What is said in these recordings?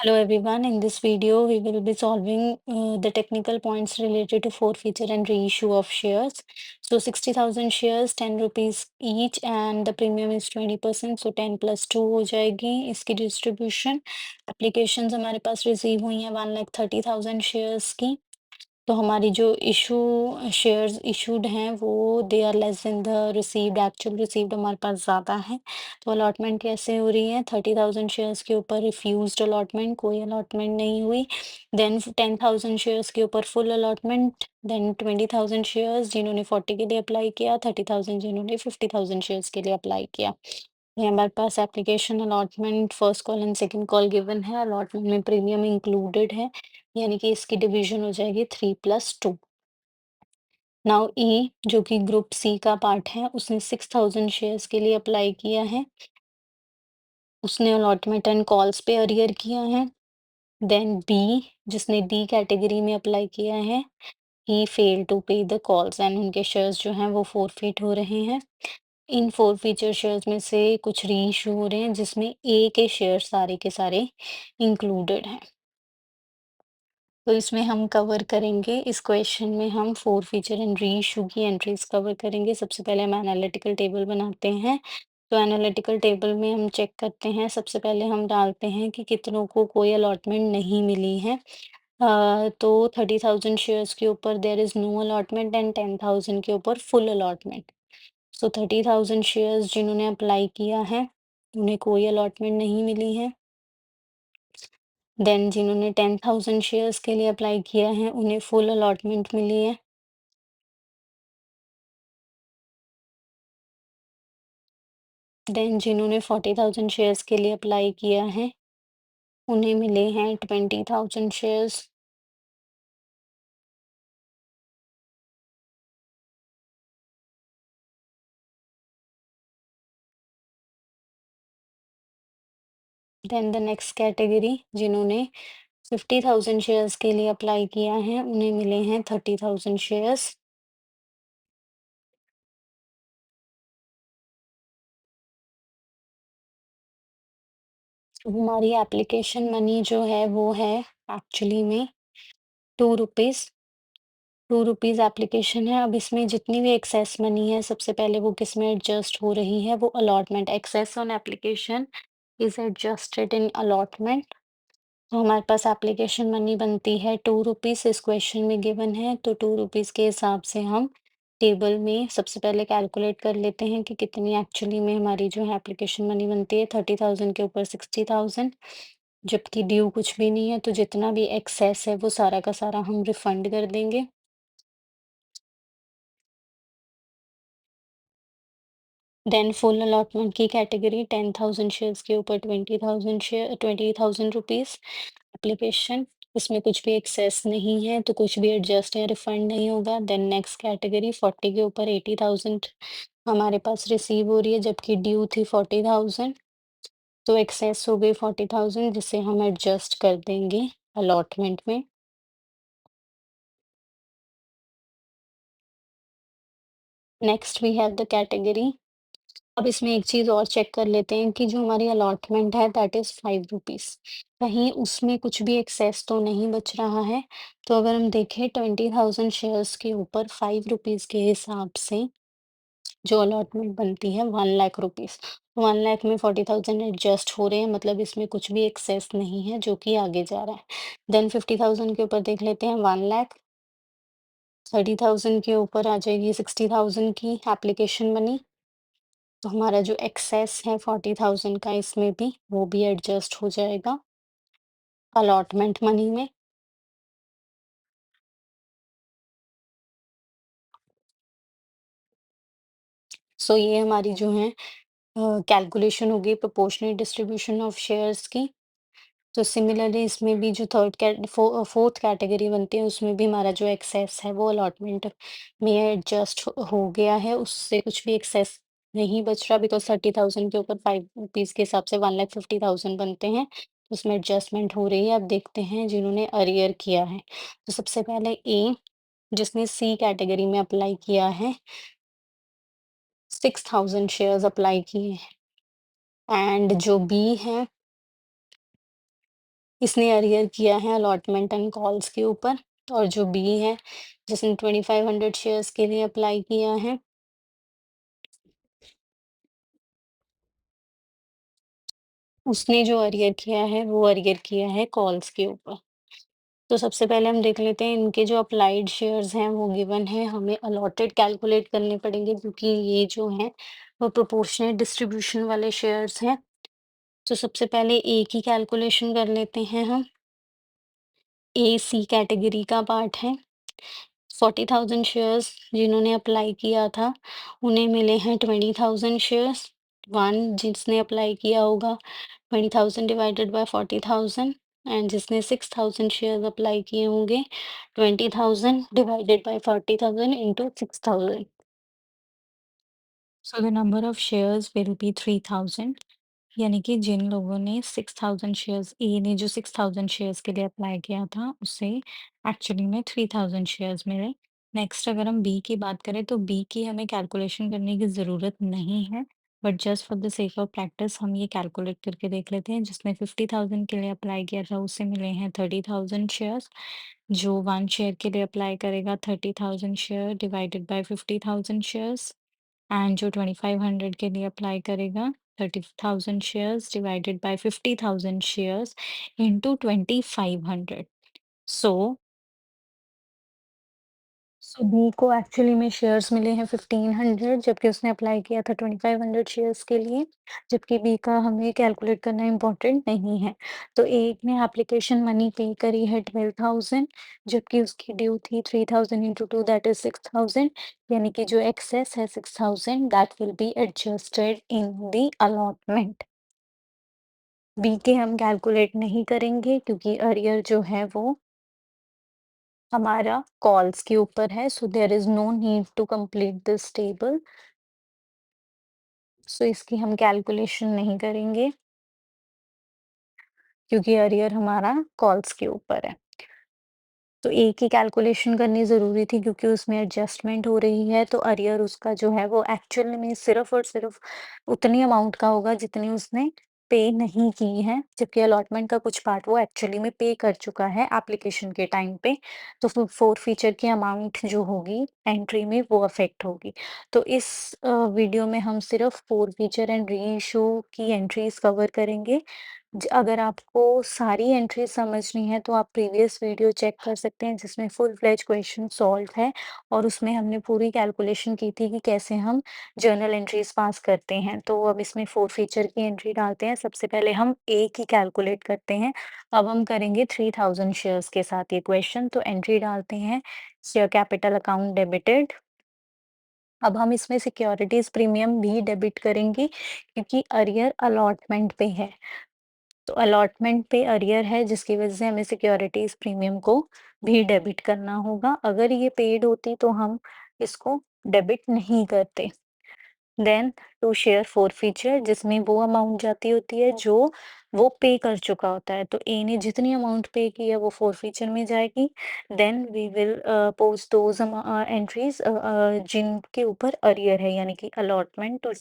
Hello everyone, in this video we will be solving the technical points related to forfeiture and reissue of shares. So 60,000 shares, 10 rupees each and the premium is 20%, so 10 plus 2 हो जाएगी इसकी distribution. Applications हमारे पास receive हुई हैं 1,30,000 shares की। तो हमारी जो शेयर्स इशूड हैं वो they are less than the received, actual received हमारे पास ज़्यादा है। तो अलॉटमेंट कैसे हो रही है? 30,000 शेयर्स के ऊपर रिफ्यूज्ड अलॉटमेंट, कोई अलॉटमेंट नहीं हुई। देन 10,000 शेयर्स के ऊपर फुल अलॉटमेंट, देन 20,000 शेयर्स जिन्होंने 40 के लिए अप्लाई किया, 30,000 जिन्होंने 50,000 शेयर्स के लिए अप्लाई किया। ये हमारे पास application allotment first call and second call given है, अलॉटमेंट में प्रीमियम इंक्लूडेड है, यानी कि इसकी डिवीजन हो जाएगी 3+2। नाउ ई जो कि ग्रुप सी का पार्ट है, उसने 6,000 शेयर्स के लिए अप्लाई किया है। उसने अलॉटमेंट एंड कॉल्स पे अरियर किया है। देन बी जिसने डी कैटेगरी में अप्लाई किया है, ही फेल टू पे द कॉल्स एंड उनके शेयर्स जो हैं वो फोरफिट हो रहे हैं। इन फोरफीचर शेयर्स में से कुछ रीइश्यू हो रहे हैं जिसमें ए के शेयर सारे के सारे इंक्लूडेड हैं। तो इसमें हम कवर करेंगे, इस क्वेश्चन में हम फोरफीचर एंड रीइश्यू की एंट्रीज कवर करेंगे। सबसे पहले हम एनालिटिकल टेबल बनाते हैं। तो एनालिटिकल टेबल में हम चेक करते हैं, सबसे पहले हम डालते हैं कि कितनों को कोई अलॉटमेंट नहीं मिली है। तो 30,000 शेयर्स के ऊपर there is no allotment and 10,000 के ऊपर फुल अलॉटमेंट। सो 30,000 शेयर्स जिन्होंने अप्लाई किया है उन्हें कोई अलॉटमेंट नहीं मिली है। देन जिन्होंने 10,000 शेयर्स के लिए अप्लाई किया है उन्हें फुल अलॉटमेंट मिली है। देन जिन्होंने 40,000 शेयर्स के लिए अप्लाई किया है उन्हें मिले हैं 20,000 shares. Then the next category जिन्होंने 50,000 शेयर्स के लिए अप्लाई किया है उन्हें मिले हैं 30,000 शेयर्स। हमारी एप्लीकेशन मनी जो है वो है एक्चुअली में 2 रुपीज़। 2 रुपीज़ एप्लीकेशन है। अब इसमें जितनी भी एक्सेस मनी है सबसे पहले वो किस में एडजस्ट हो रही है, वो allotment. Excess on application is adjusted in allotment. तो हमारे पास एप्लीकेशन मनी बनती है 2 रुपीज़, इस क्वेश्चन में गिवन है। तो 2 रुपीज़ के हिसाब से हम टेबल में सबसे पहले कैलकुलेट कर लेते हैं कि कितनी एक्चुअली में हमारी जो है एप्लीकेशन मनी बनती है। 30,000 के ऊपर 60,000, जबकि ड्यू कुछ भी नहीं है, तो जितना भी एक्सेस है वो सारा का सारा हम रिफंड कर देंगे। देन फुल अलॉटमेंट की कैटेगरी 10,000 शेयर्स के ऊपर 20,000 एप्लीकेशन। इसमें कुछ भी एक्सेस नहीं है तो कुछ भी एडजस्ट या रिफंड नहीं होगा। देन नेक्स्ट कैटेगरी 40 के ऊपर 80,000 हमारे पास रिसीव हो रही है, जबकि ड्यू थी 40,000। तो एक्सेस हो गई 40,000 जिसे हम एडजस्ट कर देंगे अलॉटमेंट में। Next we have the category. अब इसमें एक चीज़ और चेक कर लेते हैं कि जो हमारी अलॉटमेंट है दैट इज़ 5 रुपीज़, कहीं उसमें कुछ भी एक्सेस तो नहीं बच रहा है। तो अगर हम देखें 20,000 शेयर्स के ऊपर 5 रुपीज़ के हिसाब से जो अलॉटमेंट बनती है 1 लाख रुपीज़। 1 लाख में 40,000 एडजस्ट हो रहे हैं, मतलब इसमें कुछ भी एक्सेस नहीं है जो कि आगे जा रहा है। देन 50,000 के ऊपर देख लेते हैं 1 लाख। 30,000 के ऊपर आ जाएगी 60,000 की एप्लीकेशन मनी। तो हमारा जो एक्सेस है 40,000 का इसमें भी वो भी एडजस्ट हो जाएगा अलॉटमेंट मनी में। सो ये हमारी जो है कैलकुलेशन होगी प्रोपोर्शनल डिस्ट्रीब्यूशन ऑफ शेयर्स की। तो सिमिलरली इसमें भी जो फोर्थ कैटेगरी बनती है उसमें भी हमारा जो एक्सेस है वो अलॉटमेंट में एडजस्ट हो गया है, उससे कुछ भी एक्सेस नहीं बच रहा, बिकॉज 30,000 के ऊपर 5 रुपीज़ के हिसाब से 1,50,000 बनते हैं, तो उसमें एडजस्टमेंट हो रही है। अब देखते हैं जिन्होंने अरियर किया है। तो सबसे पहले ए जिसने सी कैटेगरी में अप्लाई किया है, 6,000 शेयर्स अप्लाई किए हैं। एंड जो बी है इसने अरियर किया है अलॉटमेंट एंड कॉल्स के ऊपर। और जो बी है, जिसने 2500 शेयर्स के लिए अप्लाई किया है, उसने जो अरियर किया है वो अरियर किया है कॉल्स के ऊपर। तो सबसे पहले हम देख लेते हैं इनके जो अप्लाइड शेयर्स हैं वो गिवन है, हमें अलॉटेड कैलकुलेट करने पड़ेंगे क्योंकि ये जो हैं वो प्रोपोर्शनल डिस्ट्रीब्यूशन वाले शेयर्स हैं। तो सबसे पहले ए की कैलकुलेशन कर लेते हैं हम। ए सी कैटेगरी का पार्ट है। 40,000 शेयर्स जिन्होंने अप्लाई किया था, उन्हें मिले हैं 20,000 शेयर्स। 1 जिसने अप्लाई किया होगा, 20,000 डिवाइडेड बाय 40,000, एंड जिसने 6,000 शेयर्स अप्लाई किए होंगे, 20,000 divided by 40,000 into 6,000। So the number of shares will be 3,000। यानी कि जिन लोगों ने 6,000 शेयर्स, ए ने जो 6,000 शेयर्स के लिए अप्लाई किया था, उसे एक्चुअली में 3,000 शेयर्स मिले। नेक्स्ट अगर हम बी की बात करें तो बी की हमें कैलकुलेशन करने की ज़रूरत नहीं है, but just for the sake of practice हम ये कैलकुलेट करके देख लेते हैं। जिसने 50,000 के लिए अप्लाई किया था उसे मिले हैं 30,000 शेयर्स। जो 1 शेयर के लिए अप्लाई करेगा, 30,000 share divided by 50,000 shares, and जो 2500 के लिए अप्लाई करेगा, 30,000 shares divided by 50,000 shares into 2500। So so B को एक्चुअली में शेयर्स मिले हैं 1500, जबकि उसने अप्लाई किया था 2500 शेयर्स के लिए। जबकि बी का हमें कैलकुलेट करना इम्पोर्टेंट नहीं है। तो एक ने एप्लीकेशन मनी पे करी है 12,000, जबकि उसकी ड्यू थी 3,000 इंटू 2 दैट इज 6,000। यानी कि जो एक्सेस है 6,000 that will be adjusted in the allotment. B के हम कैलकुलेट नहीं करेंगे क्योंकि अरियर जो है वो हमारा कॉल्स के ऊपर है, so there is no need to complete this table. So इसकी हम कैलकुलेशन नहीं करेंगे क्योंकि अरियर हमारा कॉल्स के ऊपर है। तो ए की कैलकुलेशन करनी ज़रूरी थी क्योंकि उसमें एडजस्टमेंट हो रही है, तो अरियर उसका जो है वो एक्चुअल में सिर्फ़ और सिर्फ़ उतनी अमाउंट का होगा जितनी उसने पे नहीं की है, जबकि अलॉटमेंट का कुछ पार्ट वो एक्चुअली में पे कर चुका है एप्लीकेशन के टाइम पे। तो फिर फ़ोरफ़ीचर की अमाउंट जो होगी एंट्री में वो अफ़ेक्ट होगी। तो इस वीडियो में हम सिर्फ़ फ़ोरफ़ीचर एंड रीइश्यू की एंट्रीज़ कवर करेंगे। अगर आपको सारी एंट्री समझनी है तो आप प्रीवियस वीडियो चेक कर सकते हैं जिसमें फुल फ्लेज क्वेश्चन सॉल्व है, और उसमें हमने पूरी कैलकुलेशन की थी कि कैसे हम जर्नल एंट्रीज पास करते हैं। तो अब इसमें फोर फीचर की एंट्री डालते हैं। सबसे पहले हम ए की कैलकुलेट करते हैं। अब हम करेंगे 3,000 शेयर्स के साथ ये क्वेश्चन। तो एंट्री डालते हैं, शेयर कैपिटल अकाउंट डेबिटेड। अब हम इसमें सिक्योरिटीज प्रीमियम भी डेबिट करेंगे क्योंकि अरियर अलॉटमेंट पे है। तो अलॉटमेंट पे अरियर है जिसकी वजह से हमें सिक्योरिटीज प्रीमियम को भी डेबिट करना होगा। अगर ये पेड होती तो हम इसको डेबिट नहीं करते। देन टू शेयर फॉरफीचर, जिसमें वो अमाउंट जाती होती है जो वो पे कर चुका होता है। तो ए ने जितनी अमाउंट पे की है वो फॉरफीचर में जाएगी। Then we will post those entries जिनके ऊपर अरियर है, यानी कि allotment, to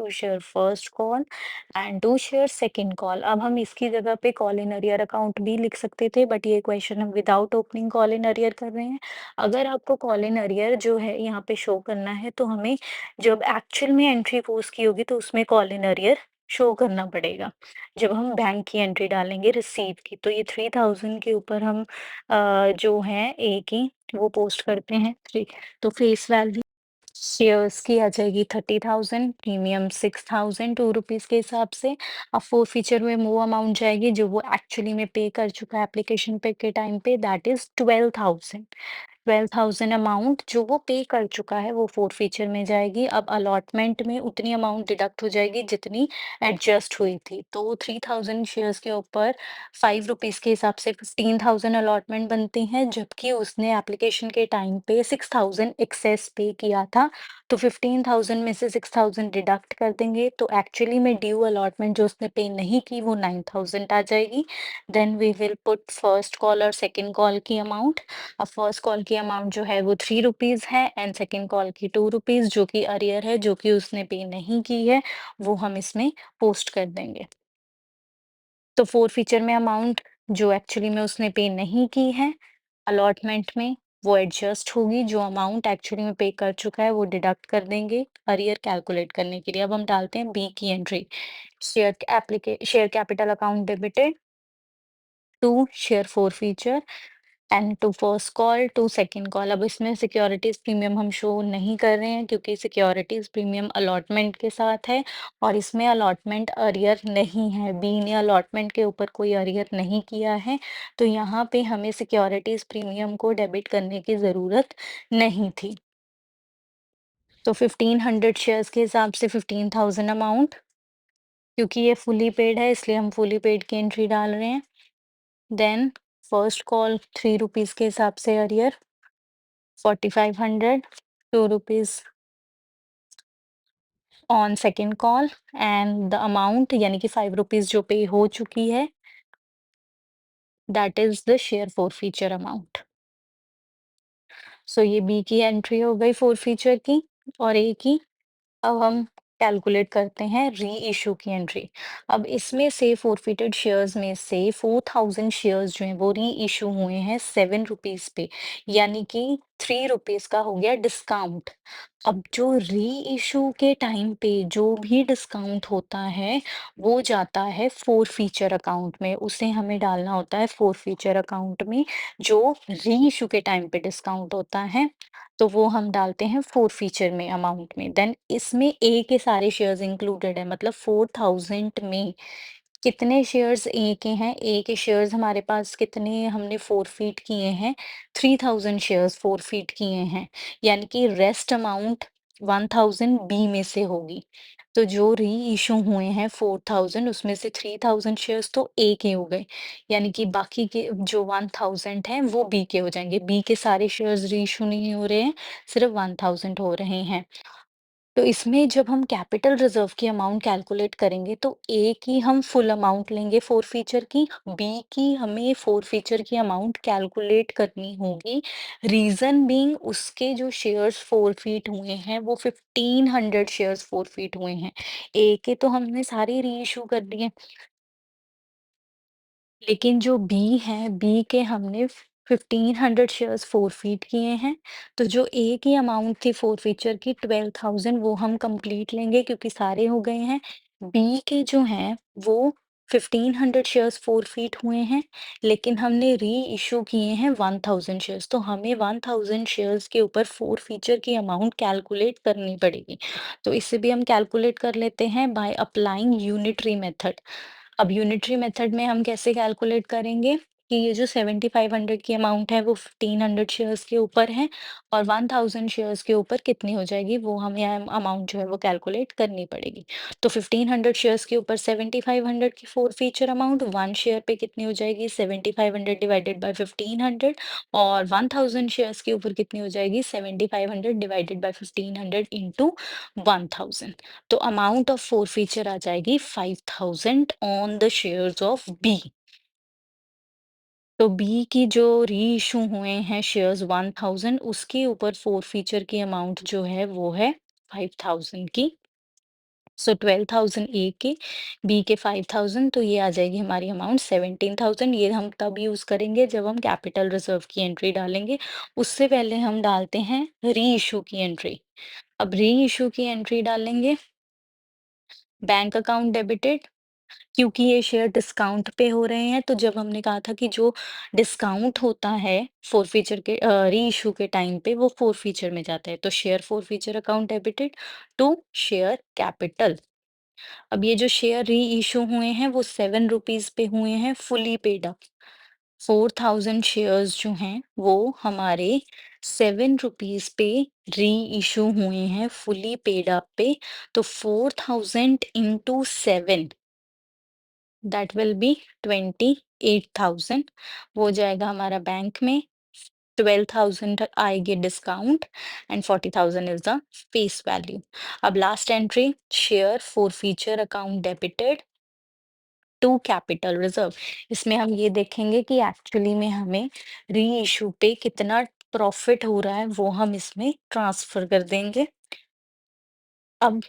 share first call and to share second call. अब हम इसकी जगह पे कॉल इन अरियर अकाउंट भी लिख सकते थे, बट ये क्वेश्चन हम without opening call in arrear कर रहे हैं। अगर आपको कॉल इन अरियर जो है यहाँ पे शो करना है तो हमें जब एक्चुअल में एंट्री पोस्ट की होगी तो उसमें कॉल इन अरियर शो करना पड़ेगा। जब हम बैंक की एंट्री डालेंगे रिसीव की, तो ये 3,000 के ऊपर हम जो है ए की वो पोस्ट करते हैं 3। तो फेस वैल्यू शेयर्स की आ जाएगी 30,000, प्रीमियम 6,000 ₹2 के हिसाब से। अब फोर फीचर में वो अमाउंट जाएगी जो वो एक्चुअली में पे कर चुका है एप्लीकेशन पे के टाइम पे, दैट इज 12,000। 12,000 अमाउंट जो वो पे कर चुका है वो फीचर में जाएगी। अब अलॉटमेंट में उतनी अमाउंट डिडक्ट हो जाएगी जितनी एडजस्ट हुई थी। तो 3,000 शेयर्स के ऊपर ₹5 के हिसाब से 15,000 अलॉटमेंट बनती हैं, जबकि उसने एप्लीकेशन के टाइम पे 6,000 एक्सेस पे किया था। तो 15,000 में से 6,000 डिडक्ट कर देंगे तो एक्चुअली में ड्यू अलॉटमेंट जो उसने पे नहीं की वो 9,000 आ जाएगी। Then we will put first call और सेकंड कॉल की अमाउंट। अब फर्स्ट कॉल की अमाउंट जो है वो ₹3 है, एंड सेकंड कॉल की ₹2 जो कि अरियर है, जो कि उसने पे नहीं की है, वो हम इसमें पोस्ट कर देंगे। तो फोरफीचर में अमाउंट जो एक्चुअली में उसने पे नहीं की है अलॉटमेंट में, वो एडजस्ट होगी, जो अमाउंट एक्चुअली में पे कर चुका है वो डिडक्ट कर देंगे अरियर कैलकुलेट करने के लिए। अब हम डालते हैं बी की entry, share capital account debited to share forfeiture and to first call to second call. अब इसमें सिक्योरिटीज प्रीमियम हम शो नहीं कर रहे हैं क्योंकि सिक्योरिटीज प्रीमियम अलॉटमेंट के साथ है और इसमें अलॉटमेंट अरियर नहीं है, बी ने अलॉटमेंट के ऊपर कोई अरियर नहीं किया है, तो यहाँ पे हमें सिक्योरिटीज प्रीमियम को डेबिट करने की ज़रूरत नहीं थी। तो 1500 शेयर्स के हिसाब से 15,000 अमाउंट, क्योंकि ये फुली पेड है इसलिए हम फुली पेड की एंट्री डाल रहे हैं। देन फर्स्ट कॉल 3 रुपीज़ के हिसाब से arrear 4500, 2 rupees on second call and the amount यानी कि 5 रुपीज़ जो पे हो चुकी है, that is the share forfeiture amount. So ये बी की एंट्री हो गई फॉरफीचर की और ए की। अब हम कैलकुलेट करते हैं री इशू की एंट्री। अब इसमें से फॉरफिटेड शेयर्स में से 4000 शेयर्स जो हैं वो री इशू हुए हैं 7 रुपीज़ पे, यानी कि 3 रुपीज़ का हो गया डिस्काउंट। अब जो री इशू के टाइम पे जो भी डिस्काउंट होता है वो जाता है फॉरफीचर अकाउंट में, उसे हमें डालना होता है फॉरफीचर अकाउंट में, जो री इशू के टाइम पे डिस्काउंट होता है तो वो हम डालते हैं फॉरफीचर में अमाउंट में। देन इसमें ए के सारे शेयर्स इंक्लूडेड है, मतलब 4000 में कितने शेयर्स ए के हैं, ए के शेयर्स हमारे पास कितने हमने फॉरफीट किए हैं, 3000 शेयर्स फॉरफीट किए हैं, यानी कि रेस्ट अमाउंट 1000 बी में से होगी। तो जो री इशू हुए हैं 4000 उसमें से 3000 शेयर्स तो ए के हो गए, यानी कि बाकी के जो 1000 हैं वो बी के हो जाएंगे। बी के सारे शेयर्स री इशू नहीं हो रहे हैं, सिर्फ 1000 हो रहे हैं। तो इसमें जब हम कैपिटल रिजर्व की अमाउंट कैलकुलेट करेंगे तो ए की हम फुल अमाउंट लेंगे फॉरफीचर की, बी की हमें फॉरफीचर की अमाउंट कैलकुलेट करनी होगी। रीजन बीइंग उसके जो शेयर्स फॉरफीट हुए हैं वो 1500 शेयर्स फॉरफीट हुए हैं, ए के तो हमने सारे री इशू कर दिए, लेकिन जो बी है, बी के हमने 1500 शेयर्स फ़ोरफ़ीट किए हैं, तो जो ए की अमाउंट थी फ़ोरफ़ीचर की 12,000 वो हम कंप्लीट लेंगे क्योंकि सारे हो गए हैं। बी के जो हैं वो 1500 शेयर्स फ़ोरफ़ीट हुए हैं, लेकिन हमने री-इश्यू किए हैं 1000 शेयर्स, तो हमें 1000 शेयर्स के ऊपर फ़ोरफ़ीचर की अमाउंट कैलकुलेट करनी पड़ेगी। तो इसे भी हम कैलकुलेट कर लेते हैं बाय अप्लाइंग यूनिटरी मेथड। अब यूनिटरी मेथड में हम कैसे कैलकुलेट करेंगे कि ये जो 7500 की अमाउंट है वो 1500 शेयर्स के ऊपर है और 1000 शेयर्स के ऊपर कितनी हो जाएगी वो हमें अमाउंट जो है वो कैलकुलेट करनी पड़ेगी। तो 1500 शेयर्स के ऊपर 7500 की four feature amount, one share पे कितनी हो जाएगी 7500 डिवाइडेड बाय 1500 और 1000 शेयर्स के ऊपर कितनी हो जाएगी 7500 डिवाइडेड बाय 1500 इंटू 1000। तो अमाउंट ऑफ फॉरफीचर आ जाएगी 5000 on the shares of B. तो बी की जो री इशू हुए हैं शेयर्स 1000 उसके ऊपर फॉरफीचर की अमाउंट जो है वो है 5000 की। सो 12000 ए के, बी के 5000, तो ये आ जाएगी हमारी अमाउंट 17000। ये हम तब यूज करेंगे जब हम कैपिटल रिजर्व की एंट्री डालेंगे, उससे पहले हम डालते हैं री इशू की एंट्री। अब री इशू की एंट्री डालेंगे, बैंक अकाउंट डेबिटेड, क्योंकि ये शेयर डिस्काउंट पे हो रहे हैं, तो जब हमने कहा था कि जो डिस्काउंट होता है फ़ोरफ़ीचर के री-इश्यू के टाइम पे वो फ़ोरफ़ीचर में जाता है, तो share forfeiture account debited to share capital. अब ये जो शेयर री-इश्यू हुए हैं वो 7 रुपीज़ पे हुए हैं फुली पेड अप। 4000 शेयर्स जो हैं वो हमारे 7 रुपीज़ पे री-इश्यू हुए हैं फुली पेड अप पे, तो 4000 इंटू 7 दैट विल बी 28,000, वो जाएगा हमारा बैंक में। 12,000 आएगी discount and 40,000 is the face value. अब last entry, share forfeiture account debited to capital reserve. इसमें हम ये देखेंगे कि एक्चुअली में हमें री इशू पे कितना प्रॉफिट हो रहा है वो हम इसमें ट्रांसफर कर देंगे। अब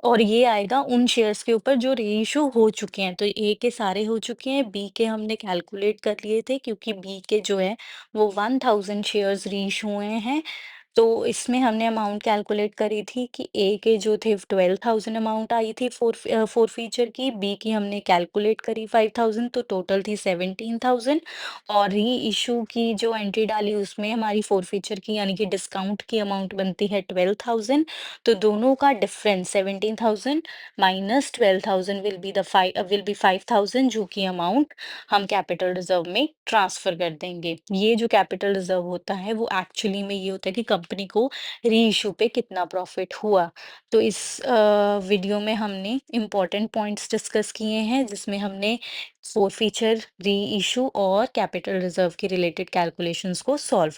और ये आएगा उन शेयर्स के ऊपर जो रीइश्यू हो चुके हैं। तो ए के सारे हो चुके हैं, बी के हमने कैलकुलेट कर लिए थे क्योंकि बी के जो है वो 1000 शेयर्स रीइश्यू हुए हैं। तो इसमें हमने अमाउंट कैलकुलेट करी थी कि ए के जो थे 12,000 अमाउंट आई थी फीचर की, बी की हमने कैलकुलेट करी 5,000, तो टोटल थी 17,000। और री इशू की जो एंट्री डाली उसमें हमारी फीचर की यानी कि डिस्काउंट की अमाउंट बनती है 12,000। तो दोनों का डिफरेंस 17,000 माइनस 12,000 विल बी 5,000, जो कि अमाउंट हम कैपिटल रिजर्व में ट्रांसफर कर देंगे। ये जो कैपिटल रिजर्व होता है वो एक्चुअली में ये होता है कि कंपनी को री इशू पे कितना प्रॉफिट हुआ। तो इस वीडियो में हमने इम्पोर्टेंट पॉइंट्स डिस्कस किए हैं जिसमें हमने फीचर, री इशू और कैपिटल रिजर्व के रिलेटेड कैलकुलेशंस को सॉल्व